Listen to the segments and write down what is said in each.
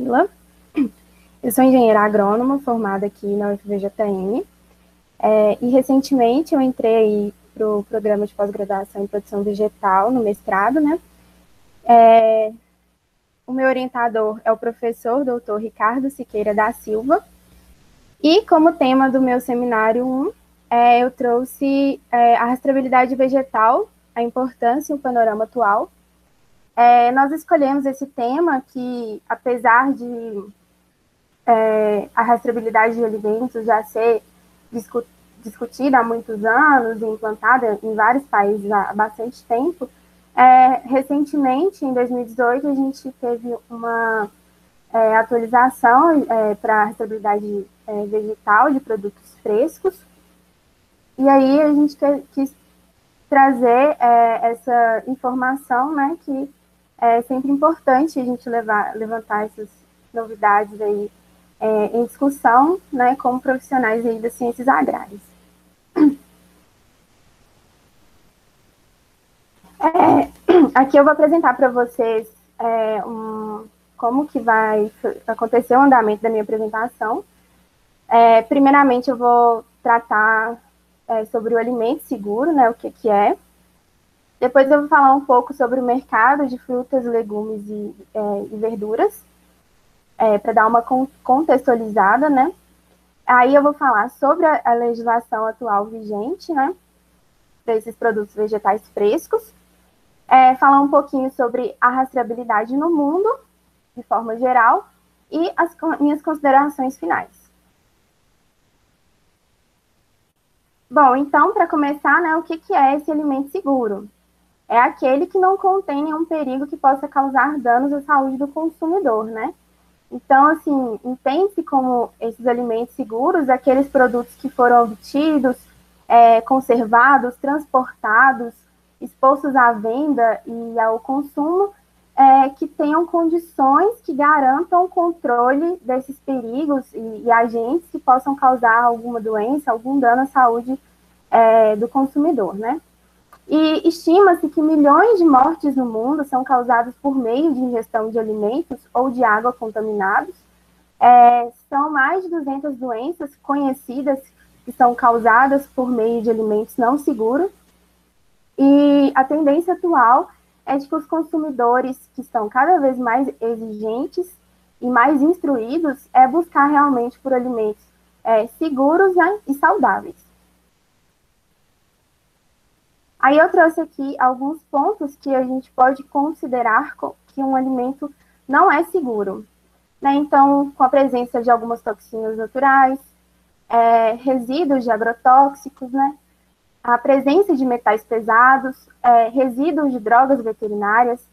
Camila. Eu sou engenheira agrônoma, formada aqui na UFVJM. E recentemente eu entrei para o programa de pós-graduação em produção vegetal, no mestrado, né? O meu orientador é o professor Dr. Ricardo Siqueira da Silva. E como tema do meu seminário 1, eu trouxe a rastreabilidade vegetal, a importância e o panorama atual. Nós escolhemos esse tema que, apesar de a rastreabilidade de alimentos já ser discutida há muitos anos e implantada em vários países há bastante tempo, recentemente, em 2018, a gente teve uma atualização para a rastreabilidade vegetal de produtos frescos, e aí a gente quis trazer essa informação, né, que é sempre importante a gente levantar essas novidades aí em discussão, né, como profissionais aí das ciências agrárias. Aqui eu vou apresentar para vocês como que vai acontecer o andamento da minha apresentação. Primeiramente, eu vou tratar sobre o alimento seguro, né, o que é. Depois eu vou falar um pouco sobre o mercado de frutas, legumes e verduras, para dar uma contextualizada, né. Aí eu vou falar sobre a legislação atual vigente, né, para esses produtos vegetais frescos. Falar um pouquinho sobre a rastreabilidade no mundo, de forma geral, e as minhas considerações finais. Bom, então, para começar, né, o que é esse alimento seguro? É aquele que não contém nenhum perigo que possa causar danos à saúde do consumidor, né? Então, assim, entende-se como esses alimentos seguros aqueles produtos que foram obtidos, conservados, transportados, expostos à venda e ao consumo, que tenham condições que garantam o controle desses perigos e agentes que possam causar alguma doença, algum dano à saúde do consumidor, né? E estima-se que milhões de mortes no mundo são causadas por meio de ingestão de alimentos ou de água contaminados. São mais de 200 doenças conhecidas que são causadas por meio de alimentos não seguros. E a tendência atual é de que os consumidores, que estão cada vez mais exigentes e mais instruídos, buscar realmente por alimentos seguros, né, e saudáveis. Aí eu trouxe aqui alguns pontos que a gente pode considerar que um alimento não é seguro, né? Então, com a presença de algumas toxinas naturais, resíduos de agrotóxicos, né? A presença de metais pesados, resíduos de drogas veterinárias,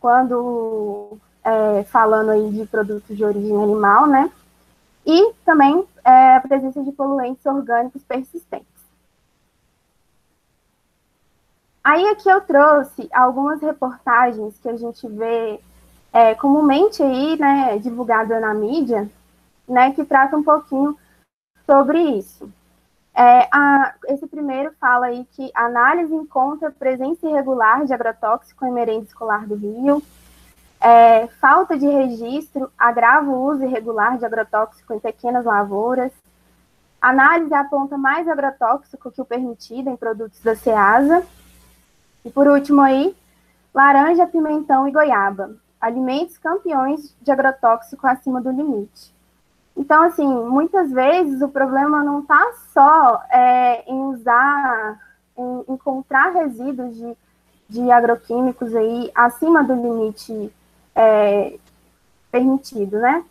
quando falando aí de produtos de origem animal, né? E também a presença de poluentes orgânicos persistentes. Aí aqui eu trouxe algumas reportagens que a gente vê comumente aí, né, divulgada na mídia, né, que trata um pouquinho sobre isso. Esse primeiro fala aí que análise encontra presença irregular de agrotóxico em merenda escolar do Rio, falta de registro agrava o uso irregular de agrotóxico em pequenas lavouras, análise aponta mais agrotóxico que o permitido em produtos da Ceasa, e por último aí, laranja, pimentão e goiaba, alimentos campeões de agrotóxico acima do limite. Então, assim, muitas vezes o problema não está só em encontrar resíduos de agroquímicos aí acima do limite permitido, né?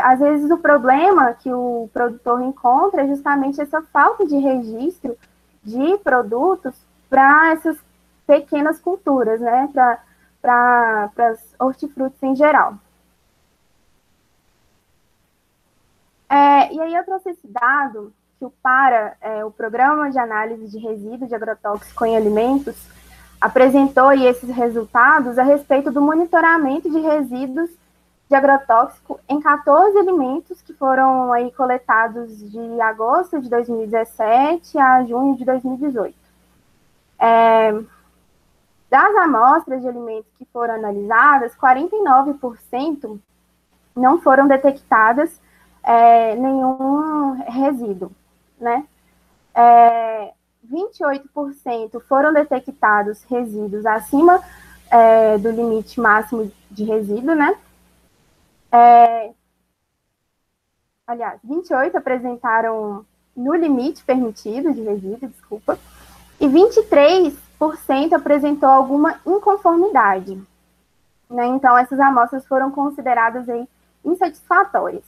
Às vezes o problema que o produtor encontra é justamente essa falta de registro de produtos para essas pequenas culturas, né? Para as hortifrutis em geral. E aí eu trouxe esse dado que o Programa de Análise de Resíduos de Agrotóxico em Alimentos apresentou aí esses resultados a respeito do monitoramento de resíduos de agrotóxico em 14 alimentos que foram aí coletados de agosto de 2017 a junho de 2018. Das amostras de alimentos que foram analisadas, 49% não foram detectadas nenhum resíduo, né? 28% foram detectados resíduos acima do limite máximo de resíduo, né? Aliás, 28 apresentaram no limite permitido de resíduo, desculpa, e 23% apresentou alguma inconformidade, né? Então, essas amostras foram consideradas aí insatisfatórias.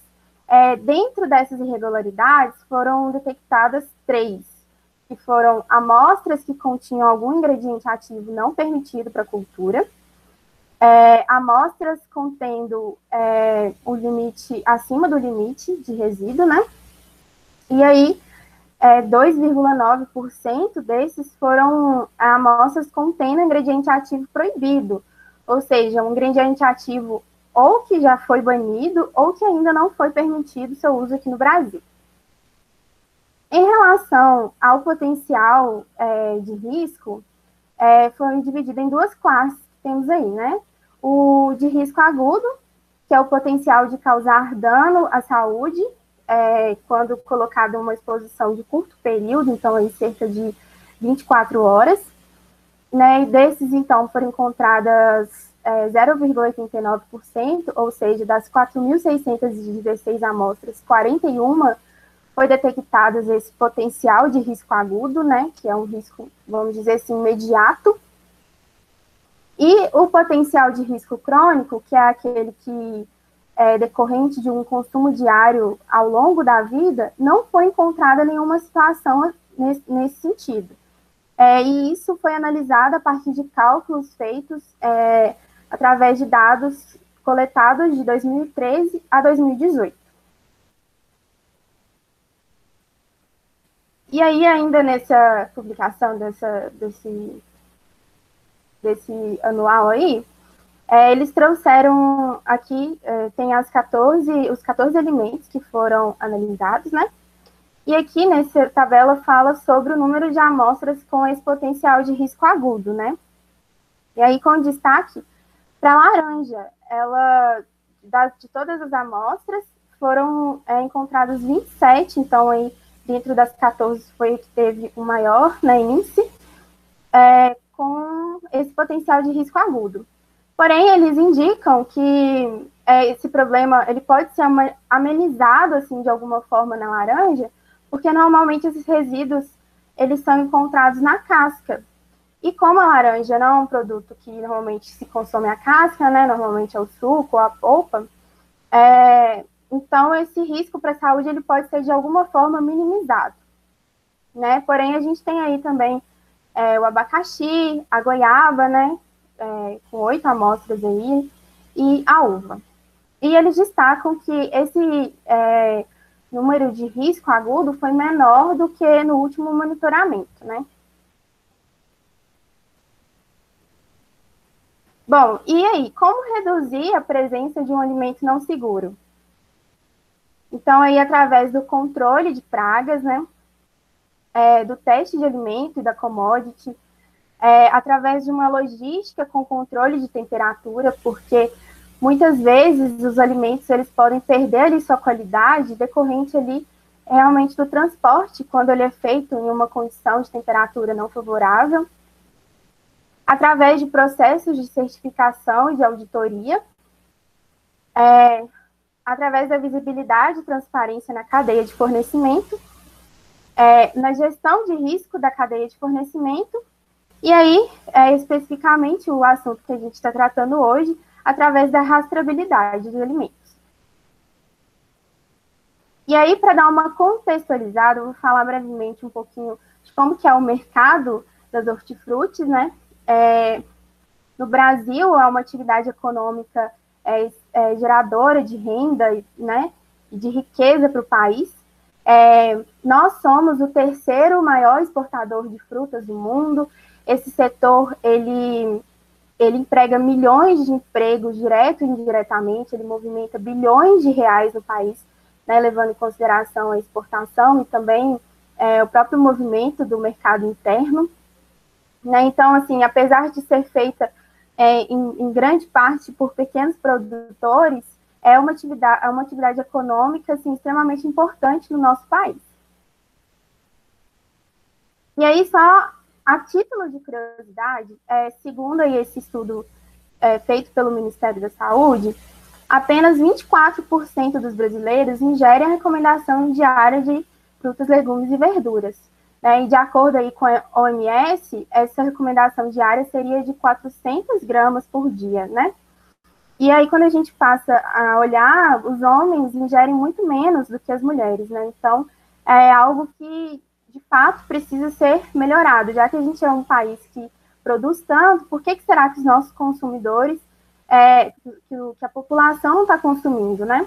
Dentro dessas irregularidades, foram detectadas 3, que foram amostras que continham algum ingrediente ativo não permitido para a cultura, amostras contendo o limite, acima do limite de resíduo, né? E aí, 2,9% desses foram amostras contendo ingrediente ativo proibido, ou seja, um ingrediente ativo ou que já foi banido ou que ainda não foi permitido seu uso aqui no Brasil. Em relação ao potencial de risco, foi dividido em duas classes que temos aí, né? O de risco agudo, que é o potencial de causar dano à saúde, quando colocado em uma exposição de curto período, então aí cerca de 24 horas, né? E desses, então, foram encontradas 0,89%, ou seja, das 4.616 amostras, 41 foi detectadas esse potencial de risco agudo, né? Que é um risco, vamos dizer assim, imediato. E o potencial de risco crônico, que é aquele que é decorrente de um consumo diário ao longo da vida, não foi encontrada nenhuma situação nesse sentido. E isso foi analisado a partir de cálculos feitos através de dados coletados de 2013 a 2018. E aí, ainda nessa publicação desse anual aí, eles trouxeram aqui, tem os 14 alimentos que foram analisados, né? E aqui nessa tabela fala sobre o número de amostras com esse potencial de risco agudo, né? E aí, com destaque para a laranja, de todas as amostras, foram encontrados 27, então aí dentro das 14 foi o que teve o maior, né, índice, com esse potencial de risco agudo. Porém, eles indicam que esse problema ele pode ser amenizado assim de alguma forma na laranja, porque normalmente esses resíduos eles são encontrados na casca. E como a laranja não é um produto que normalmente se consome a casca, né? Normalmente é o suco ou a polpa, então esse risco para a saúde ele pode ser de alguma forma minimizado, né? Porém, a gente tem aí também o abacaxi, a goiaba, né? Com 8 amostras aí, e a uva. E eles destacam que esse número de risco agudo foi menor do que no último monitoramento, né? Bom, e aí, como reduzir a presença de um alimento não seguro? Então, aí, através do controle de pragas, né? Do teste de alimento e da commodity, através de uma logística com controle de temperatura, porque muitas vezes os alimentos eles podem perder ali sua qualidade decorrente ali realmente do transporte, quando ele é feito em uma condição de temperatura não favorável, através de processos de certificação e de auditoria, através da visibilidade e transparência na cadeia de fornecimento, na gestão de risco da cadeia de fornecimento, e aí, especificamente, o assunto que a gente está tratando hoje, através da rastreabilidade de alimentos. E aí, para dar uma contextualizada, eu vou falar brevemente um pouquinho de como que é o mercado das hortifrutis, né? No Brasil, é uma atividade econômica geradora de renda, né? E de riqueza para o país. Nós somos o terceiro maior exportador de frutas do mundo. Esse setor, ele emprega milhões de empregos, direto e indiretamente, ele movimenta bilhões de reais no país, né, levando em consideração a exportação e também o próprio movimento do mercado interno. Né? Então, assim, apesar de ser feita em grande parte por pequenos produtores, é uma atividade econômica assim, extremamente importante no nosso país. E aí, só a título de curiosidade, segundo aí esse estudo feito pelo Ministério da Saúde, apenas 24% dos brasileiros ingerem a recomendação diária de frutas, legumes e verduras. E de acordo aí com a OMS, essa recomendação diária seria de 400 gramas por dia, né? E aí, quando a gente passa a olhar, os homens ingerem muito menos do que as mulheres, né? Então, é algo que, de fato, precisa ser melhorado. Já que a gente é um país que produz tanto, por que será que os nossos consumidores, que a população não está consumindo, né?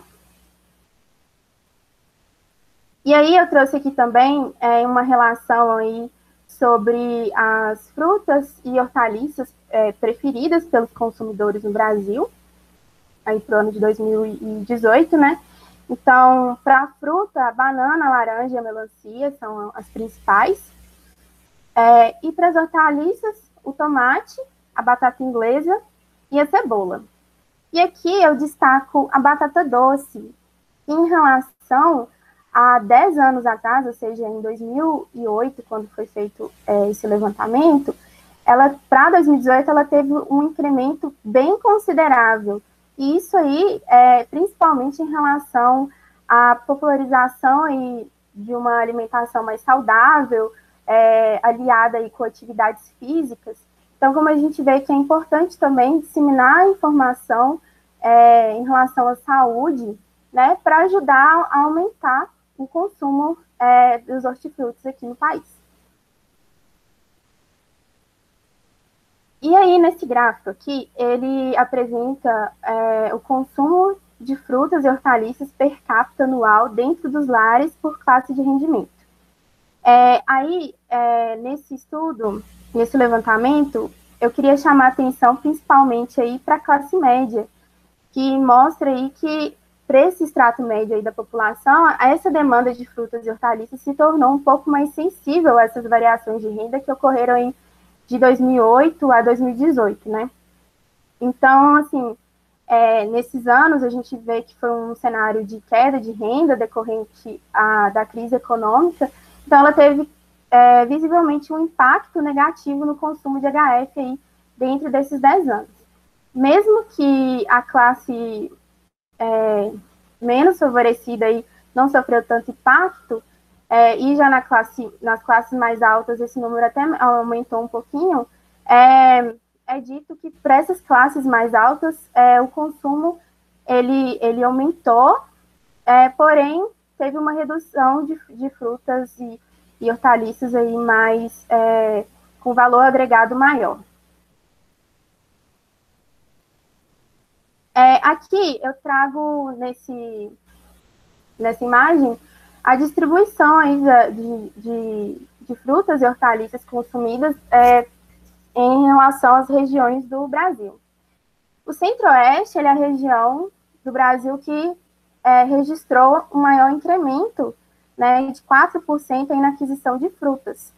E aí eu trouxe aqui também uma relação aí sobre as frutas e hortaliças preferidas pelos consumidores no Brasil, aí para o ano de 2018, né? Então, para a fruta, a banana, a laranja e a melancia são as principais. E para as hortaliças, o tomate, a batata inglesa e a cebola. E aqui eu destaco a batata doce, em relação a 10 anos atrás, ou seja, em 2008, quando foi feito esse levantamento, para 2018, ela teve um incremento bem considerável. E isso aí, principalmente em relação à popularização aí de uma alimentação mais saudável, aliada aí com atividades físicas. Então, como a gente vê que é importante também disseminar a informação em relação à saúde, né, para ajudar a aumentar o consumo dos hortifrutos aqui no país. E aí, nesse gráfico aqui, ele apresenta o consumo de frutas e hortaliças per capita anual dentro dos lares por classe de rendimento. Nesse estudo, nesse levantamento, eu queria chamar a atenção principalmente aí para a classe média, que mostra aí que para esse extrato médio aí da população, essa demanda de frutas e hortaliças se tornou um pouco mais sensível a essas variações de renda que ocorreram de 2008 a 2018, né? Então, assim, nesses anos a gente vê que foi um cenário de queda de renda decorrente da crise econômica, então ela teve visivelmente um impacto negativo no consumo de HF aí dentro desses 10 anos. Mesmo que a classe menos favorecida aí não sofreu tanto impacto, e já nas classes mais altas esse número até aumentou um pouquinho, é dito que para essas classes mais altas o consumo ele aumentou, porém teve uma redução de frutas e hortaliças aí mais com valor agregado maior. Aqui eu trago nessa imagem a distribuição aí de frutas e hortaliças consumidas em relação às regiões do Brasil. O Centro-Oeste é a região do Brasil que registrou um maior incremento, né, de 4% aí na aquisição de frutas.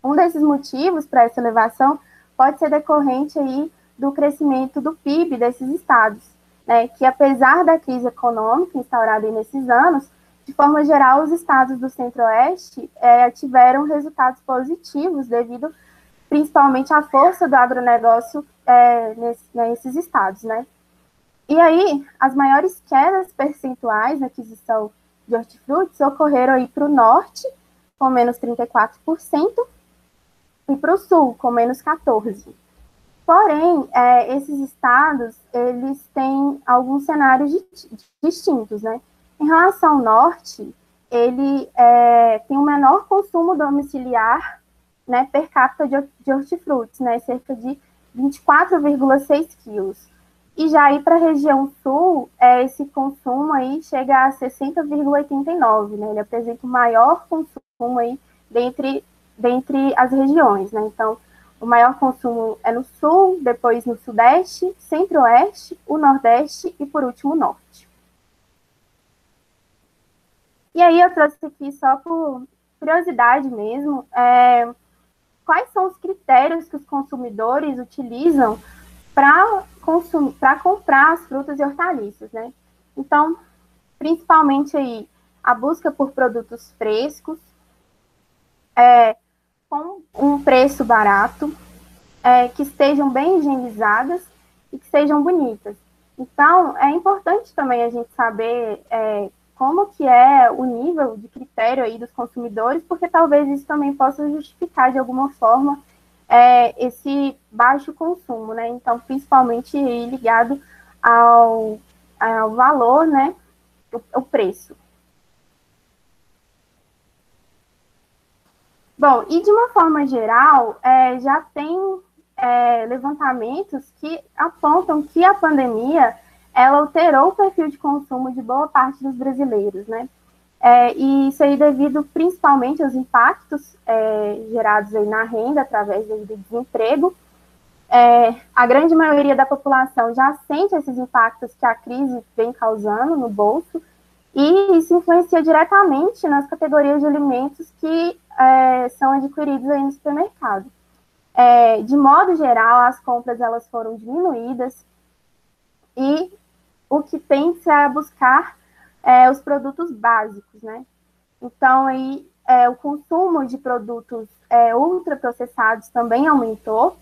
Um desses motivos para essa elevação pode ser decorrente aí do crescimento do PIB desses estados, né, que apesar da crise econômica instaurada nesses anos, de forma geral, os estados do Centro-Oeste tiveram resultados positivos devido principalmente à força do agronegócio nesses estados, né? E aí, as maiores quedas percentuais na aquisição de hortifrutis ocorreram aí para o norte, com menos 34%, e para o sul, com menos 14%. Porém, esses estados, eles têm alguns cenários distintos, né? Em relação ao norte, ele tem um menor consumo domiciliar, né, per capita de hortifrutis, né, cerca de 24,6 quilos. E já aí para a região sul, esse consumo aí chega a 60,89, né? Ele apresenta o maior consumo aí dentre as regiões, né? Então, o maior consumo é no sul, depois no sudeste, centro-oeste, o nordeste e, por último, o norte. E aí eu trouxe aqui só por curiosidade mesmo, quais são os critérios que os consumidores utilizam para consumir, para comprar as frutas e hortaliças, né? Então, principalmente aí a busca por produtos frescos, com um preço barato, que estejam bem higienizadas e que sejam bonitas. Então, é importante também a gente saber como que é o nível de critério aí dos consumidores, porque talvez isso também possa justificar de alguma forma esse baixo consumo, né? Então, principalmente ligado ao valor, né? O preço. Bom, e de uma forma geral, já tem levantamentos que apontam que a pandemia ela alterou o perfil de consumo de boa parte dos brasileiros, né? E isso aí devido principalmente aos impactos gerados aí na renda através do desemprego. A grande maioria da população já sente esses impactos que a crise vem causando no bolso, e isso influencia diretamente nas categorias de alimentos que são adquiridos aí no supermercado. De modo geral, as compras elas foram diminuídas e o que tem-se a buscar os produtos básicos, né? Então, aí, o consumo de produtos ultraprocessados também aumentou,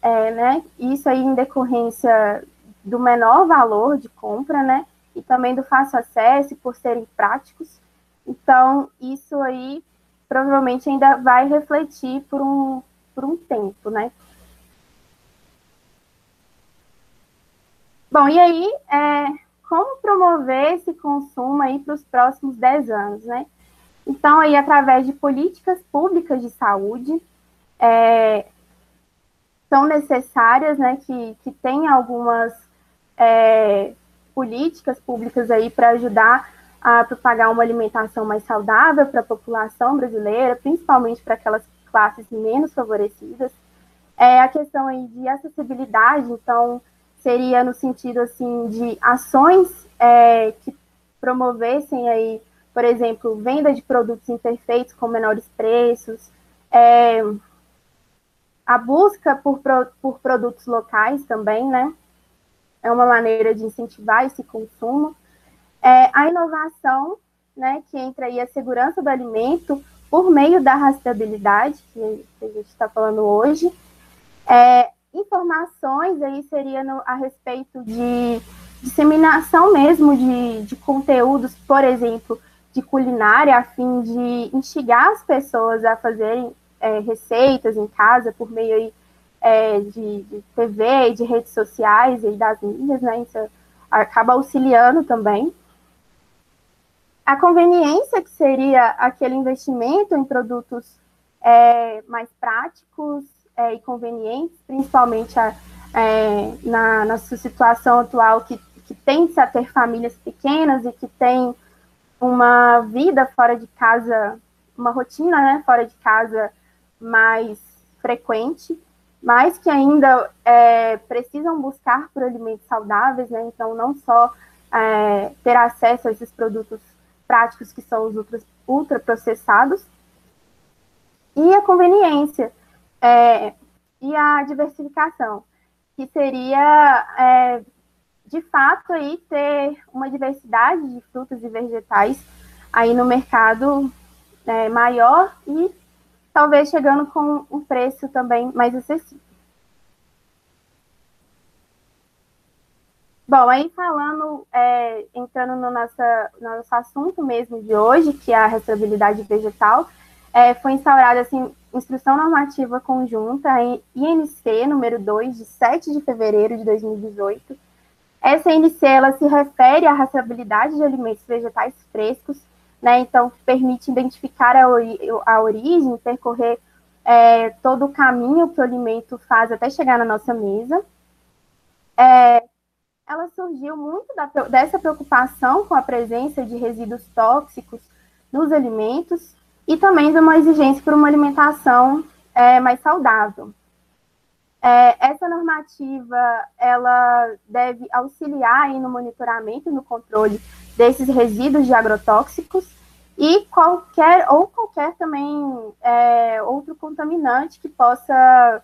né? Isso aí em decorrência do menor valor de compra, né? E também do fácil acesso por serem práticos. Então, isso aí provavelmente ainda vai refletir por um tempo, né? Bom, e aí, como promover esse consumo aí para os próximos 10 anos, né? Então, aí, através de políticas públicas de saúde, são necessárias, né, que tenha algumas políticas públicas aí para ajudar a propagar uma alimentação mais saudável para a população brasileira, principalmente para aquelas classes menos favorecidas. A questão aí de acessibilidade, então, seria no sentido, assim, de ações que promovessem aí, por exemplo, venda de produtos imperfeitos com menores preços, a busca por produtos locais também, né? É uma maneira de incentivar esse consumo. A inovação, né, que entra aí a segurança do alimento por meio da rastreabilidade, que a gente está falando hoje. Informações aí seria a respeito de disseminação mesmo de conteúdos, por exemplo, de culinária, a fim de instigar as pessoas a fazerem receitas em casa por meio aí, de TV e de redes sociais e das mídias, né? Isso acaba auxiliando também. A conveniência, que seria aquele investimento em produtos mais práticos e convenientes, principalmente na sua situação atual, que tende a ter famílias pequenas e que tem uma vida fora de casa, uma rotina, né, fora de casa mais frequente, mas que ainda precisam buscar por alimentos saudáveis, né? Então, não só ter acesso a esses produtos práticos que são os ultraprocessados, e a conveniência e a diversificação, que seria, de fato, aí, ter uma diversidade de frutas e vegetais aí no mercado maior e talvez chegando com um preço também mais acessível. Bom, aí falando, entrando no nosso assunto mesmo de hoje, que é a rastreabilidade vegetal, foi instaurada assim, Instrução Normativa Conjunta, INC número 2, de 7 de fevereiro de 2018. Essa INC ela se refere à rastreabilidade de alimentos vegetais frescos, né? Então, permite identificar a origem, percorrer todo o caminho que o alimento faz até chegar na nossa mesa. Ela surgiu muito dessa preocupação com a presença de resíduos tóxicos nos alimentos e também de uma exigência por uma alimentação mais saudável. Essa normativa ela deve auxiliar aí no monitoramento e no controle desses resíduos de agrotóxicos e qualquer também outro contaminante que possa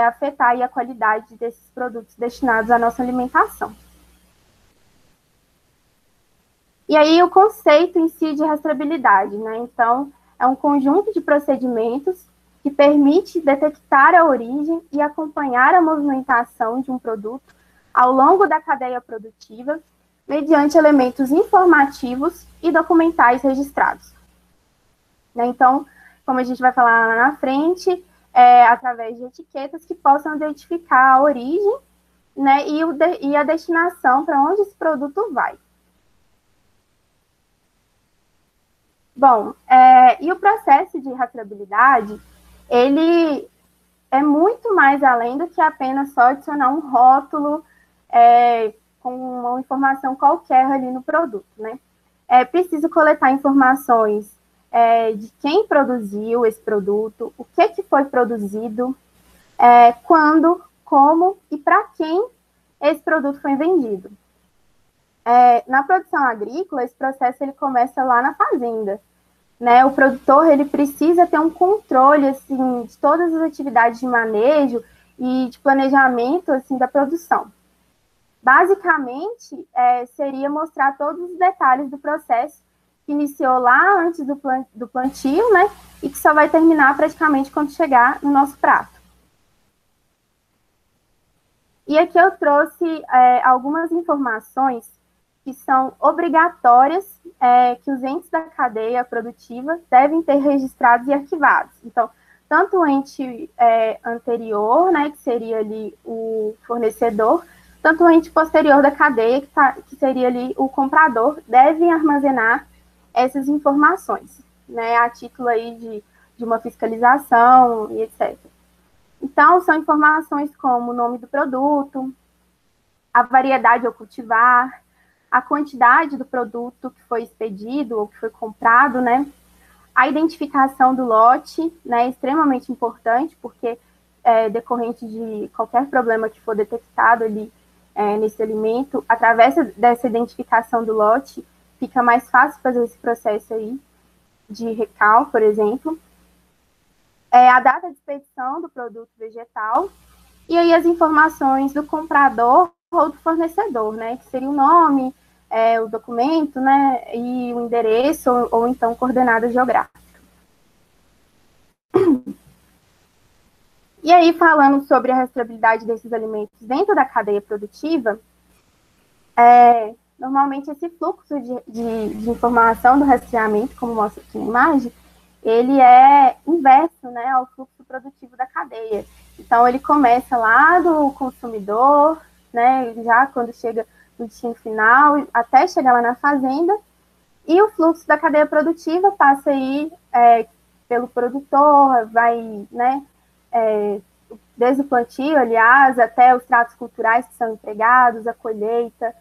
afetar aí a qualidade desses produtos destinados à nossa alimentação. E aí o conceito em si de rastreabilidade, né? Então, é um conjunto de procedimentos que permite detectar a origem e acompanhar a movimentação de um produto ao longo da cadeia produtiva, mediante elementos informativos e documentais registrados. Né? Então, como a gente vai falar lá na frente, através de etiquetas que possam identificar a origem, né, e a destinação para onde esse produto vai. Bom, e o processo de rastreabilidade, ele é muito mais além do que apenas só adicionar um rótulo com uma informação qualquer ali no produto, né? É preciso coletar informações de quem produziu esse produto, o que foi produzido, quando, como e para quem esse produto foi vendido. Na produção agrícola, esse processo ele começa lá na fazenda, né? O produtor ele precisa ter um controle assim, de todas as atividades de manejo e de planejamento assim, da produção. Basicamente, seria mostrar todos os detalhes do processo que iniciou lá antes do plantio, né? E que só vai terminar praticamente quando chegar no nosso prato. E aqui eu trouxe algumas informações que são obrigatórias que os entes da cadeia produtiva devem ter registrados e arquivados. Então, tanto o ente anterior, né, que seria ali o fornecedor, tanto o ente posterior da cadeia, que seria ali o comprador, devem armazenar essas informações, né, a título aí de uma fiscalização e etc. Então, são informações como o nome do produto, a variedade ao cultivar, a quantidade do produto que foi expedido ou que foi comprado, né? A identificação do lote, né, é extremamente importante, porque decorrente de qualquer problema que for detectado ali nesse alimento, através dessa identificação do lote, fica mais fácil fazer esse processo aí de recal, por exemplo. A data de expedição do produto vegetal, e aí as informações do comprador ou do fornecedor, né, que seria o nome, o documento, né, e o endereço, ou então coordenada geográfica. E aí, falando sobre a rastreabilidade desses alimentos dentro da cadeia produtiva, normalmente esse fluxo de informação do rastreamento, como mostra aqui na imagem, ele é inverso, né, ao fluxo produtivo da cadeia. Então, ele começa lá do consumidor, né, já quando chega no destino final, até chegar lá na fazenda, e o fluxo da cadeia produtiva passa aí pelo produtor, vai, né, desde o plantio, aliás, até os tratos culturais que são empregados, a colheita,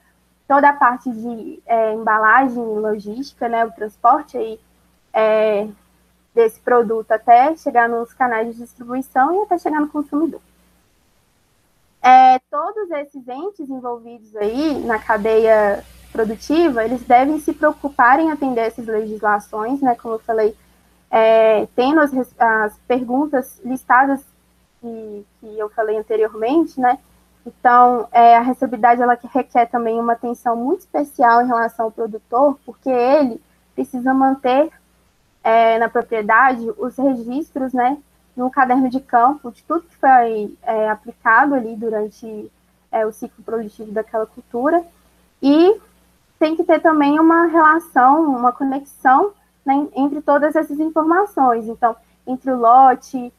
toda a parte de embalagem e logística, né, o transporte aí desse produto até chegar nos canais de distribuição e até chegar no consumidor. Todos esses entes envolvidos aí na cadeia produtiva, eles devem se preocupar em atender essas legislações, né, como eu falei, tendo as perguntas listadas que eu falei anteriormente, né, então a rastreabilidade ela requer também uma atenção muito especial em relação ao produtor, porque ele precisa manter na propriedade os registros, né, no caderno de campo de tudo que foi aplicado ali durante o ciclo produtivo daquela cultura, e tem que ter também uma relação, uma conexão, né, entre todas essas informações. Então, entre o lote,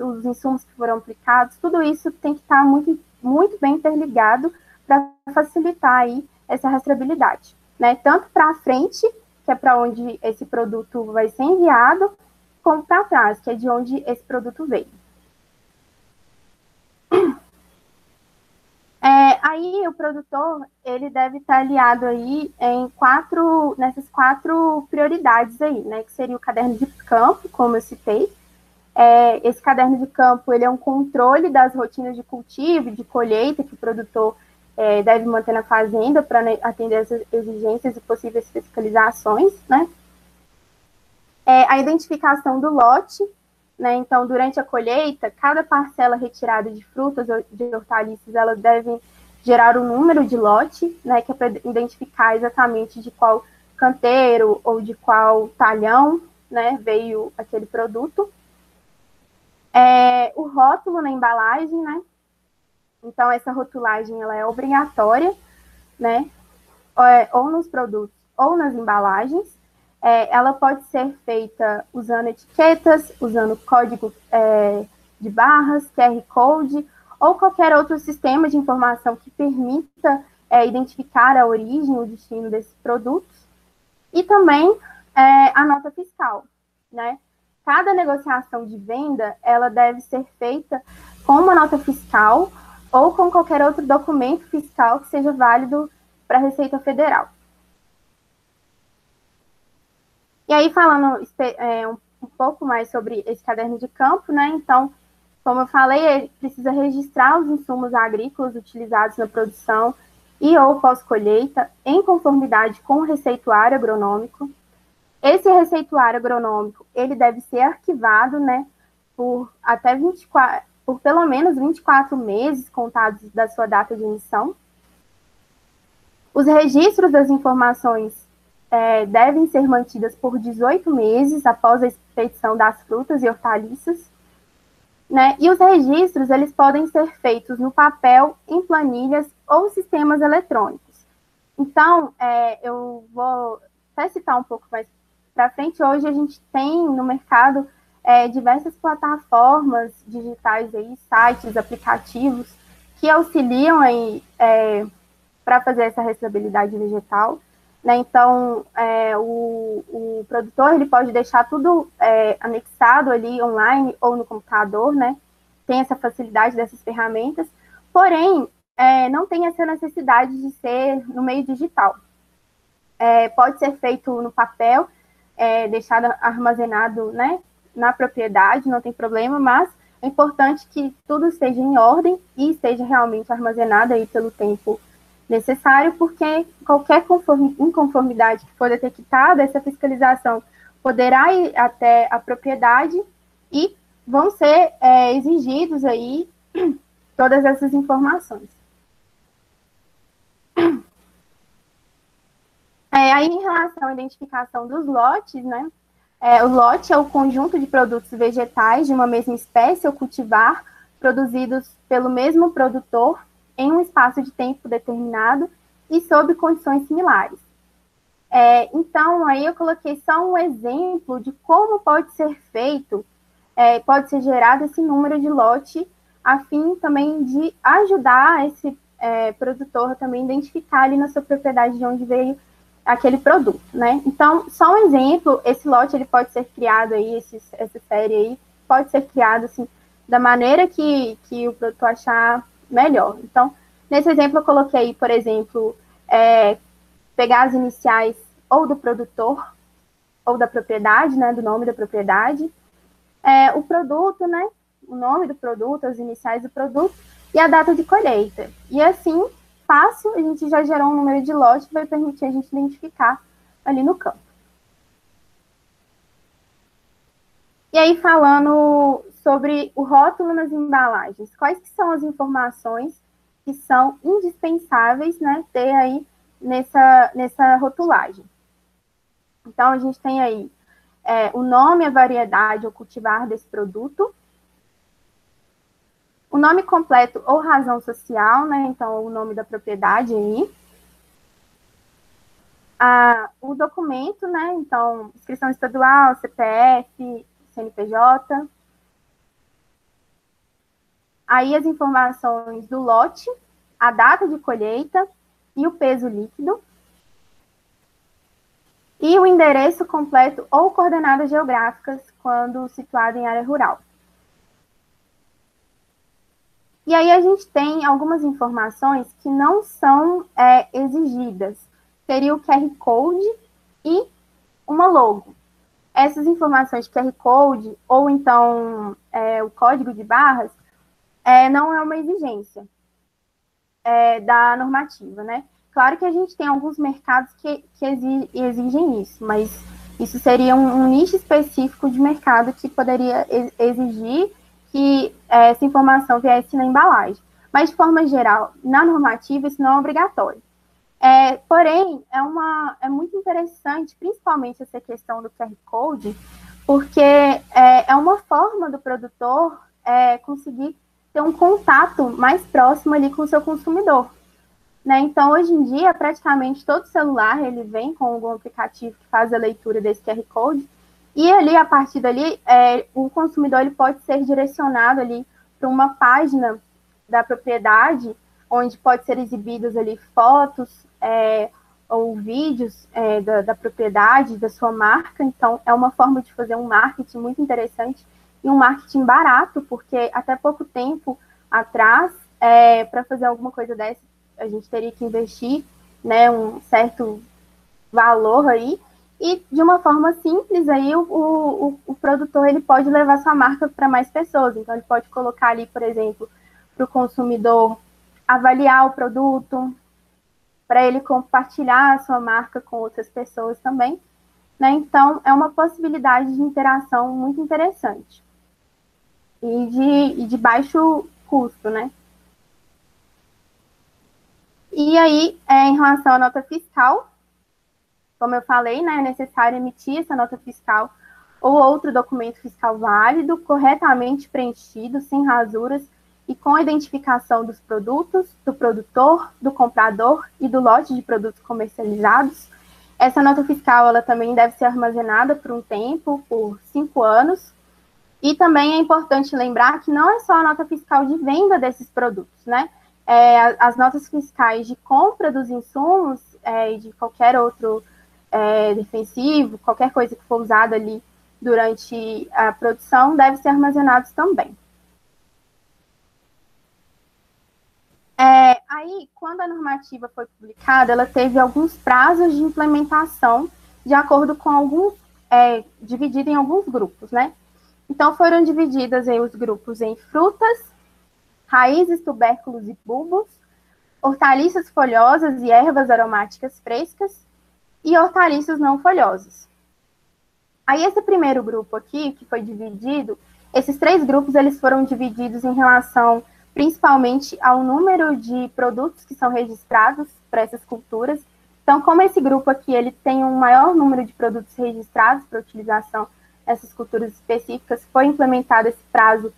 os insumos que foram aplicados, tudo isso tem que estar muito, muito bem interligado para facilitar aí essa rastreabilidade, né, tanto para frente, que é para onde esse produto vai ser enviado, como para trás, que é de onde esse produto veio. Aí o produtor ele deve estar aliado aí nessas quatro prioridades aí, né? Que seria o caderno de campo, como eu citei. Esse caderno de campo ele é um controle das rotinas de cultivo, de colheita que o produtor deve manter na fazenda para atender essas exigências e possíveis fiscalizações, né? A identificação do lote, né? Então, durante a colheita, cada parcela retirada de frutas ou de hortaliças, elas devem gerar um número de lote, né, que é para identificar exatamente de qual canteiro ou de qual talhão, né, veio aquele produto. O rótulo na embalagem, né? Então, essa rotulagem ela é obrigatória, né? Ou nos produtos ou nas embalagens. Ela pode ser feita usando etiquetas, usando código de barras, QR Code, ou qualquer outro sistema de informação que permita identificar a origem, o destino desses produtos. E também a nota fiscal, né? Cada negociação de venda, ela deve ser feita com uma nota fiscal ou com qualquer outro documento fiscal que seja válido para a Receita Federal. E aí, falando um pouco mais sobre esse caderno de campo, né? Então, como eu falei, ele precisa registrar os insumos agrícolas utilizados na produção e ou pós-colheita em conformidade com o receituário agronômico. Esse receituário agronômico, ele deve ser arquivado, né, por pelo menos 24 meses contados da sua data de emissão. Os registros das informações devem ser mantidas por 18 meses após a expedição das frutas e hortaliças, né? E os registros, eles podem ser feitos no papel, em planilhas ou sistemas eletrônicos. Então, eu vou até citar um pouco mais para frente. Hoje a gente tem no mercado diversas plataformas digitais, aí, sites, aplicativos, que auxiliam aí para fazer essa rastreabilidade vegetal, né? Então, o produtor ele pode deixar tudo anexado ali online ou no computador, né? Tem essa facilidade dessas ferramentas, porém, não tem essa necessidade de ser no meio digital. Pode ser feito no papel, deixado armazenado, né, na propriedade, não tem problema, mas é importante que tudo esteja em ordem e esteja realmente armazenado aí pelo tempo necessário, porque qualquer inconformidade que for detectada, essa fiscalização poderá ir até a propriedade e vão ser exigidos aí todas essas informações. Aí, em relação à identificação dos lotes, né? O lote é o conjunto de produtos vegetais de uma mesma espécie ou cultivar, produzidos pelo mesmo produtor em um espaço de tempo determinado e sob condições similares. Então, aí eu coloquei só um exemplo de como pode ser feito, pode ser gerado esse número de lote, a fim também de ajudar esse produtor a também identificar ali na sua propriedade de onde veio aquele produto, né? Então, só um exemplo, esse lote ele pode ser criado aí, essa série aí, pode ser criado assim, da maneira que o produtor achar melhor. Então, nesse exemplo eu coloquei, por exemplo, pegar as iniciais ou do produtor, ou da propriedade, né, do nome da propriedade, o produto, né, o nome do produto, as iniciais do produto, e a data de colheita. E assim, fácil, a gente já gerou um número de lote que vai permitir a gente identificar ali no campo. E aí, falando sobre o rótulo nas embalagens, quais que são as informações que são indispensáveis, né, ter aí nessa rotulagem? Então, a gente tem aí o nome, a variedade ou cultivar desse produto, o nome completo ou razão social, né? Então, o nome da propriedade aí. O documento, né? Então, inscrição estadual, CPF, CNPJ. Aí as informações do lote, a data de colheita e o peso líquido. E o endereço completo ou coordenadas geográficas quando situado em área rural. E aí a gente tem algumas informações que não são exigidas. Seria o QR Code e uma logo. Essas informações de QR Code ou então o código de barras não é uma exigência da normativa, né? Claro que a gente tem alguns mercados que exigem isso, mas Isso seria um nicho específico de mercado que poderia exigir que essa informação viesse na embalagem. Mas, de forma geral, na normativa, isso não é obrigatório. Porém, é muito interessante, principalmente essa questão do QR Code, porque é uma forma do produtor conseguir ter um contato mais próximo ali com o seu consumidor. Né? Então, hoje em dia, praticamente todo celular ele vem com algum aplicativo que faz a leitura desse QR Code, e ali, a partir dali, o consumidor ele pode ser direcionado ali para uma página da propriedade, onde pode ser exibidas ali fotos ou vídeos da propriedade, da sua marca. Então, é uma forma de fazer um marketing muito interessante e um marketing barato, porque até pouco tempo atrás, para fazer alguma coisa dessa, a gente teria que investir, né, um certo valor aí, e de uma forma simples aí o produtor ele pode levar sua marca para mais pessoas. Então ele pode colocar ali, por exemplo, para o consumidor avaliar o produto, para ele compartilhar a sua marca com outras pessoas também, né? Então é uma possibilidade de interação muito interessante e de baixo custo, né? E aí, em relação à nota fiscal, como eu falei, né, é necessário emitir essa nota fiscal ou outro documento fiscal válido, corretamente preenchido, sem rasuras e com a identificação dos produtos, do produtor, do comprador e do lote de produtos comercializados. Essa nota fiscal ela também deve ser armazenada por um tempo, por 5 anos. E também é importante lembrar que não é só a nota fiscal de venda desses produtos, né? As notas fiscais de compra dos insumos e de qualquer outro defensivo, qualquer coisa que for usada ali durante a produção, deve ser armazenados também. Aí, quando a normativa foi publicada, ela teve alguns prazos de implementação de acordo com alguns, dividido em alguns grupos, né? Então, foram divididas aí os grupos em frutas, raízes, tubérculos e bulbos, hortaliças folhosas e ervas aromáticas frescas e hortaliças não folhosas. Aí, esse primeiro grupo aqui, que foi dividido, esses 3 grupos eles foram divididos em relação principalmente ao número de produtos que são registrados para essas culturas. Então, como esse grupo aqui ele tem um maior número de produtos registrados para utilização nessas culturas específicas, foi implementado esse prazo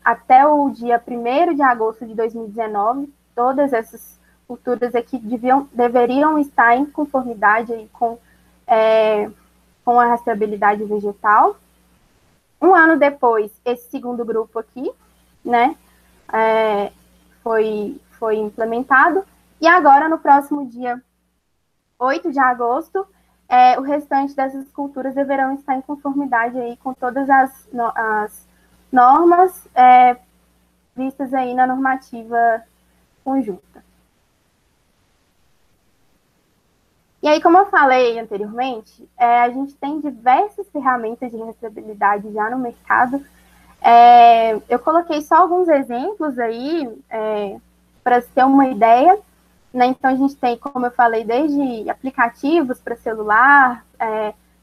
até o dia 1º de agosto de 2019. Todas essas culturas aqui deveriam estar em conformidade aí com a rastreabilidade vegetal. Um ano depois, esse segundo grupo aqui, né, foi implementado, e agora, no próximo dia 8 de agosto, o restante dessas culturas deverão estar em conformidade aí com todas as normas vistas aí na normativa conjunta. E aí, como eu falei anteriormente, a gente tem diversas ferramentas de rastreabilidade já no mercado. Eu coloquei só alguns exemplos aí para ter uma ideia, né? Então, a gente tem, como eu falei, desde aplicativos para celular,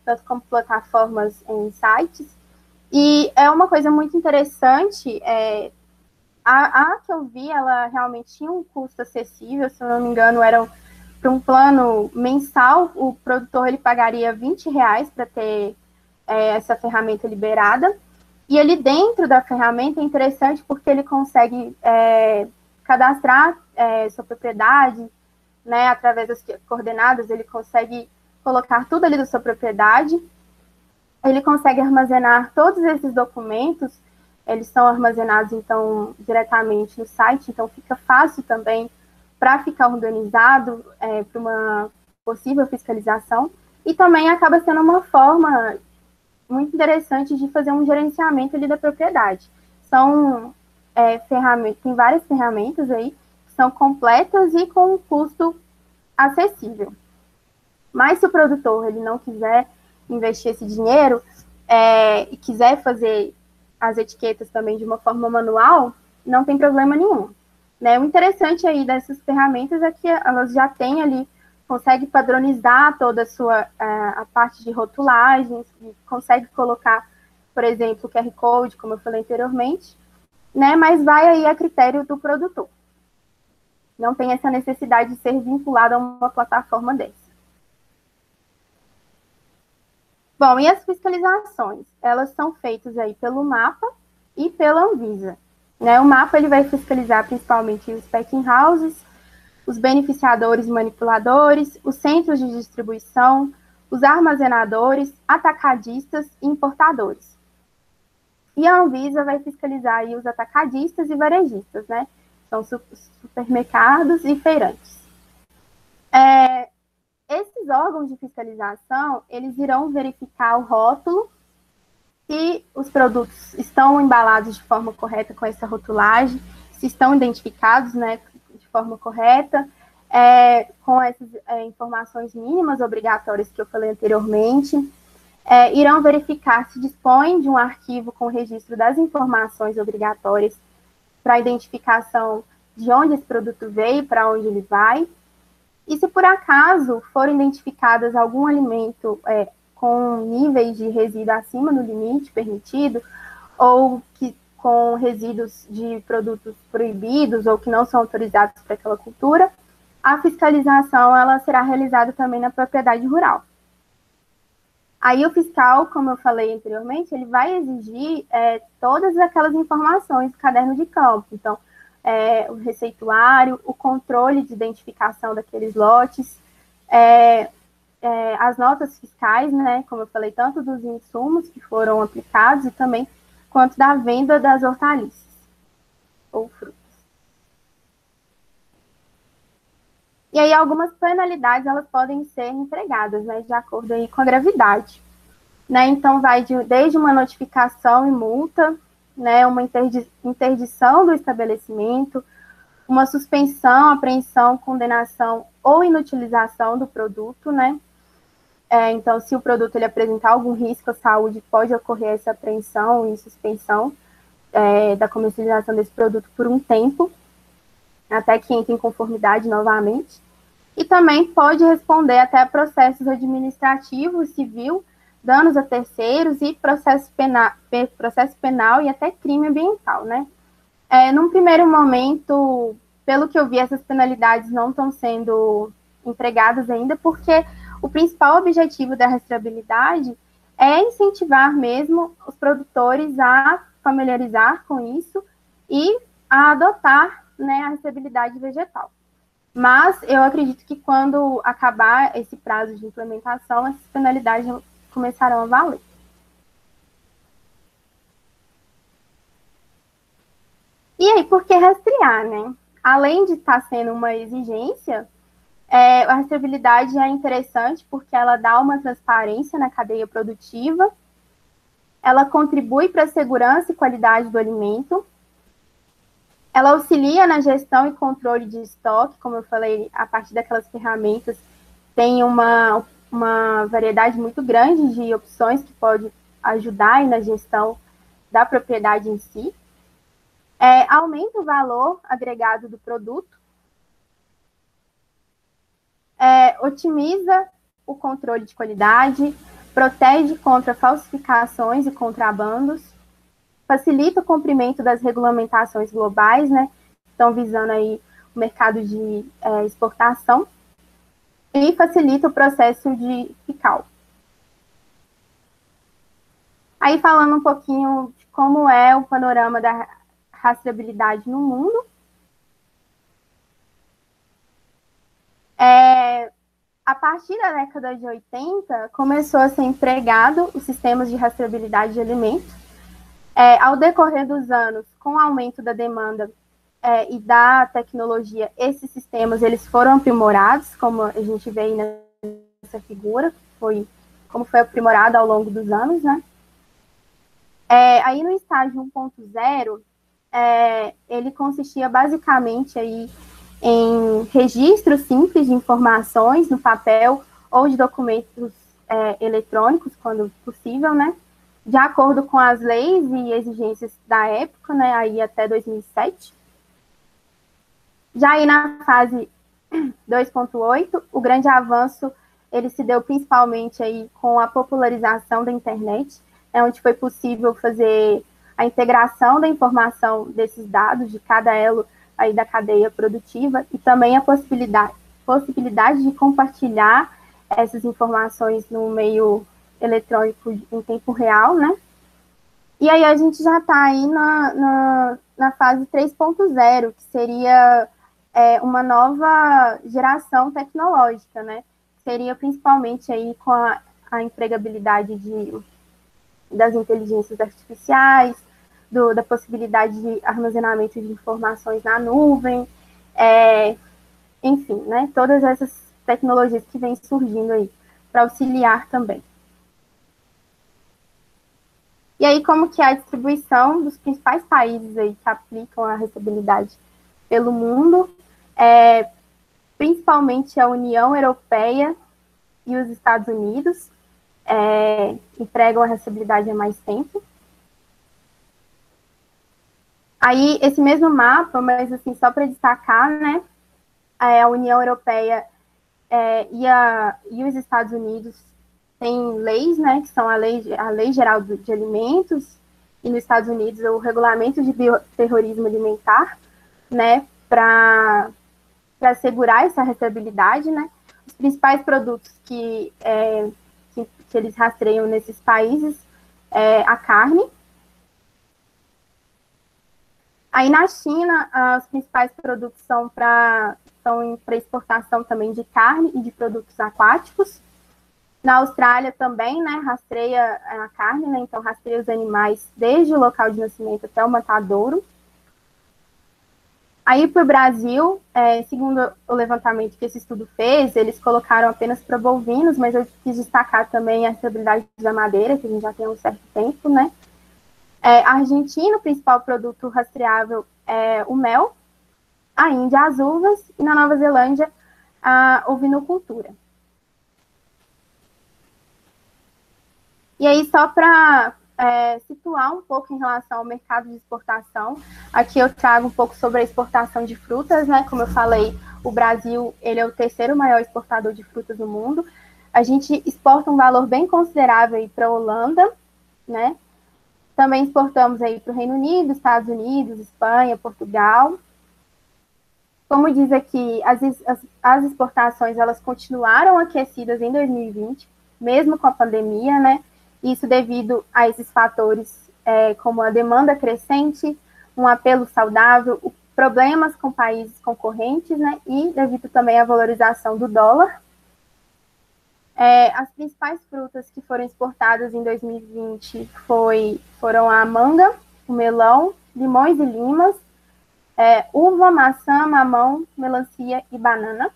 tanto como plataformas em sites. E é uma coisa muito interessante, a que eu vi, ela realmente tinha um custo acessível, se eu não me engano, era para um plano mensal, o produtor ele pagaria R$20 para ter essa ferramenta liberada. E ali dentro da ferramenta é interessante porque ele consegue cadastrar sua propriedade, né, através das coordenadas, ele consegue colocar tudo ali da sua propriedade, ele consegue armazenar todos esses documentos, eles são armazenados, então, diretamente no site, então fica fácil também para ficar organizado para uma possível fiscalização, e também acaba sendo uma forma muito interessante de fazer um gerenciamento ali da propriedade. São ferramentas, tem várias ferramentas aí, que são completas e com um custo acessível. Mas se o produtor ele não quiser investir esse dinheiro e quiser fazer as etiquetas também de uma forma manual, não tem problema nenhum. Né? O interessante aí dessas ferramentas é que elas já têm ali consegue padronizar toda a parte de rotulagens, consegue colocar, por exemplo, o QR Code, como eu falei anteriormente, né? Mas vai aí a critério do produtor. Não tem essa necessidade de ser vinculado a uma plataforma dessa. Bom, e as fiscalizações? Elas são feitas aí pelo MAPA e pela Anvisa. Né? O MAPA ele vai fiscalizar principalmente os packing houses, os beneficiadores e manipuladores, os centros de distribuição, os armazenadores, atacadistas e importadores. E a Anvisa vai fiscalizar aí os atacadistas e varejistas, né? São supermercados e feirantes. Esses órgãos de fiscalização, eles irão verificar o rótulo se os produtos estão embalados de forma correta com essa rotulagem, se estão identificados, né, de forma correta, com essas informações mínimas obrigatórias que eu falei anteriormente. Irão verificar se dispõe de um arquivo com o registro das informações obrigatórias para a identificação de onde esse produto veio, para onde ele vai. E se por acaso forem identificadas algum alimento com níveis de resíduo acima do limite permitido, ou que com resíduos de produtos proibidos ou que não são autorizados para aquela cultura, a fiscalização ela será realizada também na propriedade rural. Aí o fiscal, como eu falei anteriormente, ele vai exigir todas aquelas informações do caderno de campo. Então, o receituário, o controle de identificação daqueles lotes, as notas fiscais, né, como eu falei, tanto dos insumos que foram aplicados e também quanto da venda das hortaliças ou frutas. E aí algumas penalidades elas podem ser empregadas, né, de acordo aí com a gravidade. Né, então vai desde uma notificação e multa, né, uma interdição do estabelecimento, uma suspensão, apreensão, condenação ou inutilização do produto, né? Então, se o produto ele apresentar algum risco à saúde, pode ocorrer essa apreensão e suspensão da comercialização desse produto por um tempo, até que entre em conformidade novamente. E também pode responder até a processos administrativos, civil, danos a terceiros e processo penal e até crime ambiental, né? Num primeiro momento, pelo que eu vi, essas penalidades não estão sendo empregadas ainda, porque o principal objetivo da rastreabilidade é incentivar mesmo os produtores a familiarizar com isso e a adotar, né, a rastreabilidade vegetal. Mas eu acredito que quando acabar esse prazo de implementação, essas penalidades começarão a valer. E aí, por que rastrear, né? Além de estar sendo uma exigência, a rastreabilidade é interessante porque ela dá uma transparência na cadeia produtiva, ela contribui para a segurança e qualidade do alimento, ela auxilia na gestão e controle de estoque, como eu falei, a partir daquelas ferramentas, tem uma variedade muito grande de opções que pode ajudar aí na gestão da propriedade em si. Aumenta o valor agregado do produto, otimiza o controle de qualidade, protege contra falsificações e contrabandos, facilita o cumprimento das regulamentações globais, né? Estão visando aí o mercado de exportação, e facilita o processo de FICAL. Aí falando um pouquinho de como é o panorama da rastreabilidade no mundo. A partir da década de 80, começou a ser empregado os sistemas de rastreabilidade de alimentos. Ao decorrer dos anos, com o aumento da demanda e da tecnologia, esses sistemas eles foram aprimorados, como a gente vê aí nessa figura, como foi aprimorado ao longo dos anos, né? Aí no estágio 1.0, ele consistia basicamente aí em registros simples de informações no papel ou de documentos eletrônicos, quando possível, né? De acordo com as leis e exigências da época, né? Aí até 2007. Já aí na fase 2.8, o grande avanço ele se deu principalmente aí com a popularização da internet, onde foi possível fazer a integração da informação desses dados de cada elo aí da cadeia produtiva e também a possibilidade de compartilhar essas informações no meio eletrônico em tempo real, né? E aí a gente já está aí na fase 3.0, que seria uma nova geração tecnológica, né? Seria principalmente aí com a empregabilidade das inteligências artificiais, da possibilidade de armazenamento de informações na nuvem, enfim, né? Todas essas tecnologias que vêm surgindo aí para auxiliar também. E aí, como que é a distribuição dos principais países aí que aplicam a rastreabilidade pelo mundo, principalmente a União Europeia e os Estados Unidos, empregam a rastreabilidade há mais tempo. Aí, esse mesmo mapa, mas assim, só para destacar, né, a União Europeia e os Estados Unidos têm leis, né, que são a Lei Geral de Alimentos, e nos Estados Unidos o Regulamento de Bioterrorismo Alimentar, né, para assegurar essa rastreabilidade, né. Os principais produtos que eles rastreiam nesses países a carne. Aí na China, os principais produtos são para exportação também de carne e de produtos aquáticos. Na Austrália também, né, rastreia a carne, né, então rastreia os animais desde o local de nascimento até o matadouro. Aí para o Brasil, segundo o levantamento que esse estudo fez, eles colocaram apenas para bovinos, mas eu quis destacar também a rastreabilidade da madeira, que a gente já tem há um certo tempo, né. A Argentina, o principal produto rastreável é o mel, a Índia, as uvas, e na Nova Zelândia, a ovinocultura. E aí, só para situar um pouco em relação ao mercado de exportação, aqui eu trago um pouco sobre a exportação de frutas, né? Como eu falei, o Brasil ele é o terceiro maior exportador de frutas no mundo. A gente exporta um valor bem considerável para a Holanda, né? Também exportamos aí para o Reino Unido, Estados Unidos, Espanha, Portugal. Como diz aqui, as exportações elas continuaram aquecidas em 2020, mesmo com a pandemia, né? Isso devido a esses fatores como a demanda crescente, um apelo saudável, problemas com países concorrentes, né? E devido também à valorização do dólar. As principais frutas que foram exportadas em 2020 foram a manga, o melão, limões e limas, uva, maçã, mamão, melancia e banana.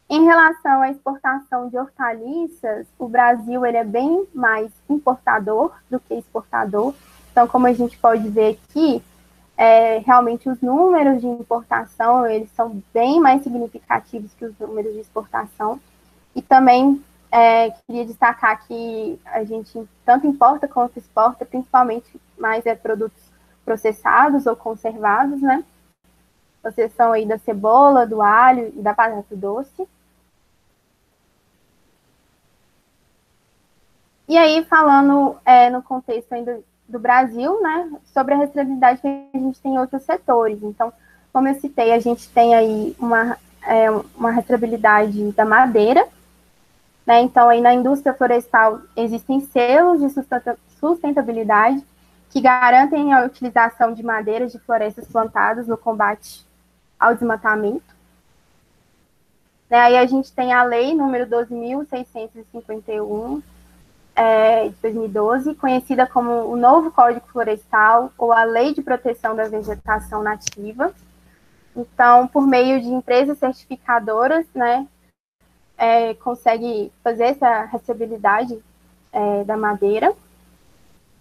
Em relação à exportação de hortaliças, o Brasil ele é bem mais importador do que exportador. Então, como a gente pode ver aqui, realmente os números de importação eles são bem mais significativos que os números de exportação. E também queria destacar que a gente tanto importa quanto exporta, principalmente mais produtos processados ou conservados, né? Com exceção aí da cebola, do alho e da batata doce. E aí, falando no contexto ainda do Brasil, né, sobre a rastreabilidade que a gente tem em outros setores. Então, como eu citei, a gente tem aí uma rastreabilidade da madeira, né? Então, aí na indústria florestal existem selos de sustentabilidade que garantem a utilização de madeiras de florestas plantadas no combate ao desmatamento. Né? Aí a gente tem a lei número 12.651, de 2012, conhecida como o novo Código Florestal ou a Lei de Proteção da Vegetação Nativa. Então, por meio de empresas certificadoras, né, consegue fazer essa rastreabilidade da madeira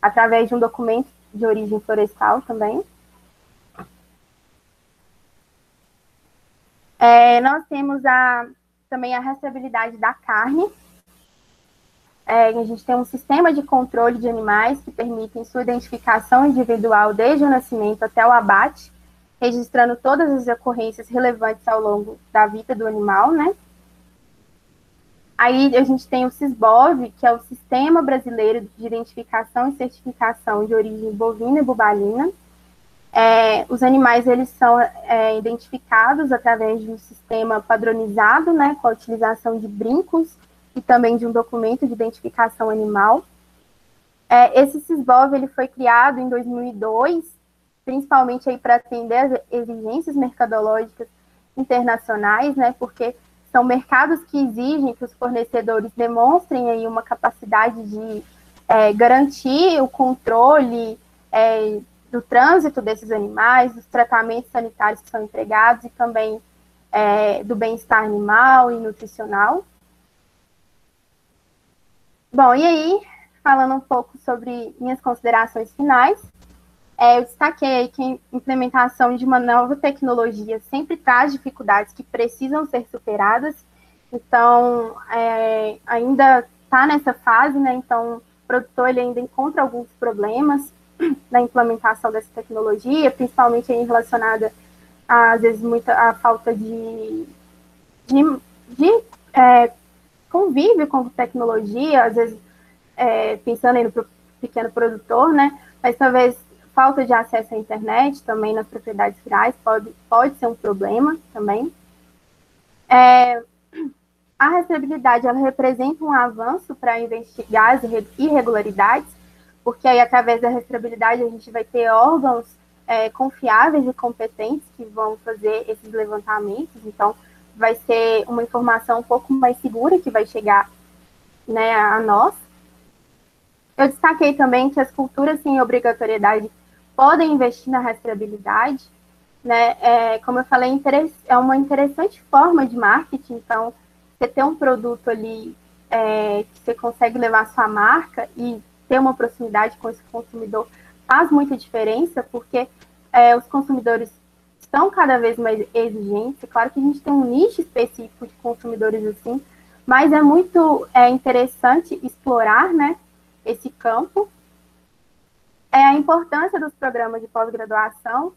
através de um documento de origem florestal também. Nós temos também a rastreabilidade da carne. A gente tem um sistema de controle de animais que permitem sua identificação individual desde o nascimento até o abate. registrando todas as ocorrências relevantes ao longo da vida do animal, né? Aí a gente tem o SISBOV, que é o Sistema Brasileiro de Identificação e Certificação de Origem Bovina e Bubalina. Os animais, eles são identificados através de um sistema padronizado, né, com a utilização de brincos e também de um documento de identificação animal. Esse SISBOV, ele foi criado em 2002, principalmente aí para atender as exigências mercadológicas internacionais, né, porque são mercados que exigem que os fornecedores demonstrem aí uma capacidade de garantir o controle do trânsito desses animais, dos tratamentos sanitários que são empregados e também do bem-estar animal e nutricional. Bom, e aí, falando um pouco sobre minhas considerações finais, eu destaquei que a implementação de uma nova tecnologia sempre traz dificuldades que precisam ser superadas, então ainda está nessa fase, né? Então o produtor ele ainda encontra alguns problemas na implementação dessa tecnologia, principalmente aí relacionada às vezes a falta de convívio com tecnologia, às vezes pensando aí no pequeno produtor, né? Mas talvez falta de acesso à internet também nas propriedades rurais pode ser um problema também. A rastreabilidade, ela representa um avanço para investigar as irregularidades, porque aí, através da rastreabilidade, a gente vai ter órgãos confiáveis e competentes que vão fazer esses levantamentos, então vai ser uma informação um pouco mais segura que vai chegar, né, a nós. Eu destaquei também que as culturas sem obrigatoriedade podem investir na rastreabilidade, né? Como eu falei, é uma interessante forma de marketing. Então, você ter um produto ali que você consegue levar sua marca e ter uma proximidade com esse consumidor faz muita diferença, porque os consumidores estão cada vez mais exigentes. É claro que a gente tem um nicho específico de consumidores assim, mas é muito interessante explorar, né, esse campo. A importância dos programas de pós-graduação,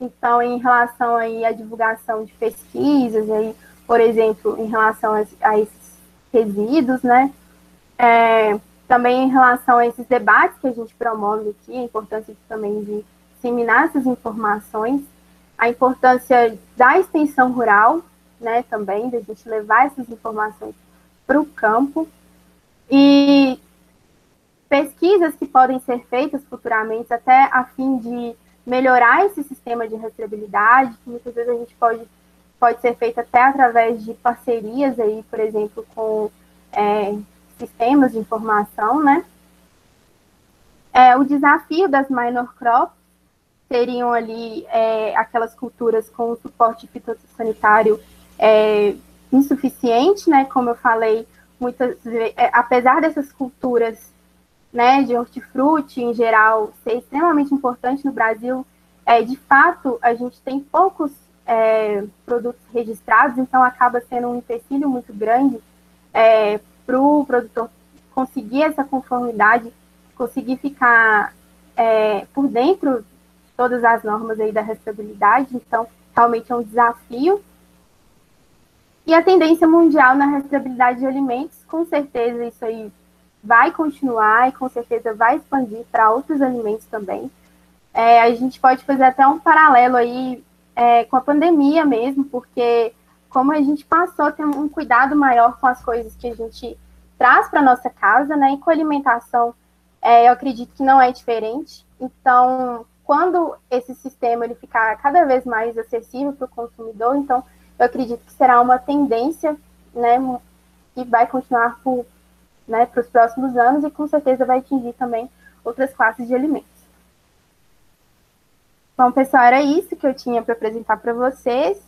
então, em relação aí à divulgação de pesquisas, aí, por exemplo, em relação a esses resíduos, né? Também em relação a esses debates que a gente promove aqui, a importância também de disseminar essas informações, a importância da extensão rural, né, também, de a gente levar essas informações para o campo, e pesquisas que podem ser feitas futuramente até a fim de melhorar esse sistema de rastreabilidade, que muitas vezes a gente pode ser feito até através de parcerias aí, por exemplo, com sistemas de informação, né? O desafio das minor crops seriam ali aquelas culturas com suporte fitossanitário insuficiente, né? Como eu falei, muitas vezes, apesar dessas culturas, né, de hortifruti, em geral, ser extremamente importante no Brasil, de fato, a gente tem poucos produtos registrados, então acaba sendo um empecilho muito grande para o produtor conseguir essa conformidade, conseguir ficar por dentro de todas as normas aí da rastreabilidade, então realmente é um desafio. E a tendência mundial na rastreabilidade de alimentos, com certeza isso aí vai continuar e com certeza vai expandir para outros alimentos também. A gente pode fazer até um paralelo aí com a pandemia mesmo, porque como a gente passou a ter um cuidado maior com as coisas que a gente traz para nossa casa, né? E com a alimentação, eu acredito que não é diferente. Então, quando esse sistema ele ficar cada vez mais acessível para o consumidor, então eu acredito que será uma tendência, né, que vai continuar para os próximos anos e com certeza vai atingir também outras classes de alimentos. Bom, pessoal, era isso que eu tinha para apresentar para vocês.